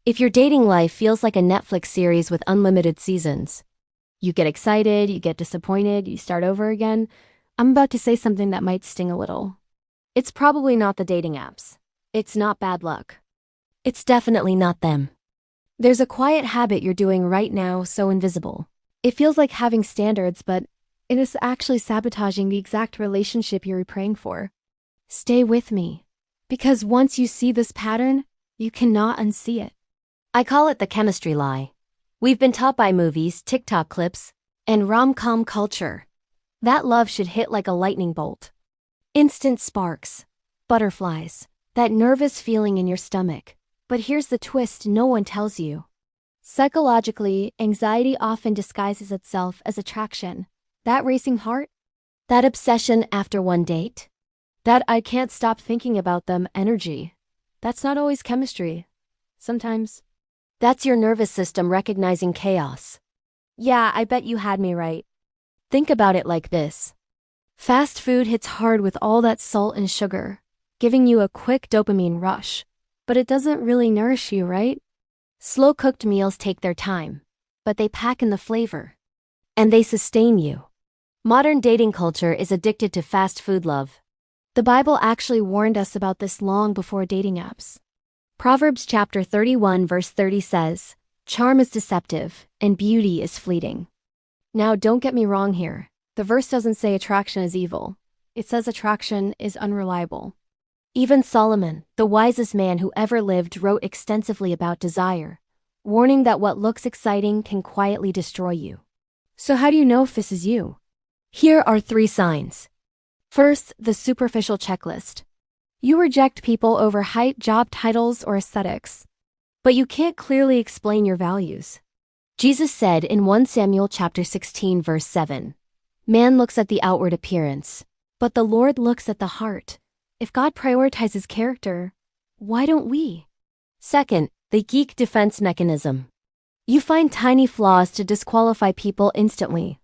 If your dating life feels like a Netflix series with unlimited seasons, you get excited, you get disappointed, you start over again, I'm about to say something that might sting a little. It's probably not the dating apps. It's not bad luck. It's definitely not them. There's a quiet habit you're doing right now so invisible. It feels like having standards, but it is actually sabotaging the exact relationship you're praying for. Stay with me, because once you see this pattern, you cannot unsee it. I call it the chemistry lie. We've been taught by movies, TikTok clips, and rom-com culture that love should hit like a lightning bolt. Instant sparks, butterflies, that nervous feeling in your stomach. But here's the twist no one tells you. Psychologically, anxiety often disguises itself as attraction. That racing heart? That obsession after one date? That I can't stop thinking about them energy? That's not always chemistry. Sometimes that's your nervous system recognizing chaos. Yeah, I bet you had me right. Think about it like this. Fast food hits hard with all that salt and sugar, giving you a quick dopamine rush. But it doesn't really nourish you, right? Slow-cooked meals take their time, but they pack in the flavor. And they sustain you. Modern dating culture is addicted to fast food love. The Bible actually warned us about this long before dating apps. Proverbs chapter 31 verse 30 says, "Charm is deceptive, and beauty is fleeting." Now don't get me wrong here. The verse doesn't say attraction is evil. It says attraction is unreliable. Even Solomon, the wisest man who ever lived, wrote extensively about desire, warning that what looks exciting can quietly destroy you. So how do you know if this is you? Here are 3 signs. First, the superficial checklist. You reject people over height, job titles, or aesthetics. But you can't clearly explain your values. Jesus said in 1 Samuel chapter 16 verse 7, "Man looks at the outward appearance, but the Lord looks at the heart." If God prioritizes character, why don't we? Second, the geek defense mechanism. You find tiny flaws to disqualify people instantly.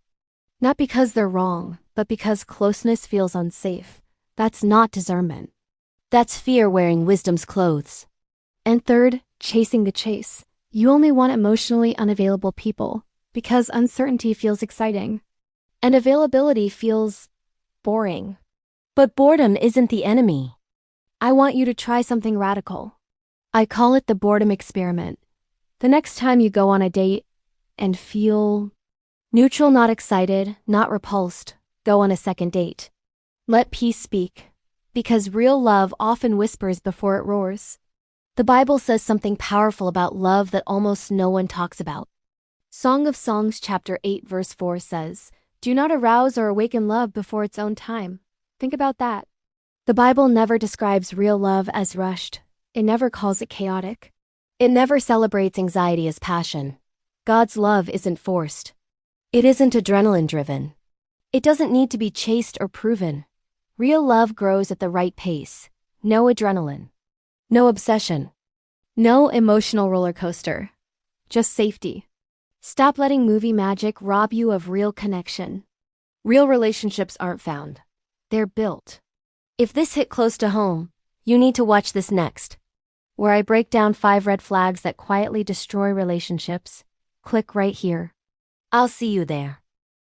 Not because they're wrong, but because closeness feels unsafe. That's not discernment. That's fear wearing wisdom's clothes. And third, chasing the chase. You only want emotionally unavailable people because uncertainty feels exciting. And availability feels boring. But boredom isn't the enemy. I want you to try something radical. I call it the boredom experiment. The next time you go on a date and feel neutral, not excited, not repulsed, go on a second date. Let peace speak. Because real love often whispers before it roars. The Bible says something powerful about love that almost no one talks about. Song of Songs chapter 8 verse 4 says, "Do not arouse or awaken love before its own time." Think about that. The Bible never describes real love as rushed. It never calls it chaotic. It never celebrates anxiety as passion. God's love isn't forced. It isn't adrenaline-driven. It doesn't need to be chased or proven. Real love grows at the right pace. No adrenaline. No obsession. No emotional roller coaster. Just safety. Stop letting movie magic rob you of real connection. Real relationships aren't found. They're built. If this hit close to home, you need to watch this next, where I break down 5 red flags that quietly destroy relationships. Click right here. I'll see you there.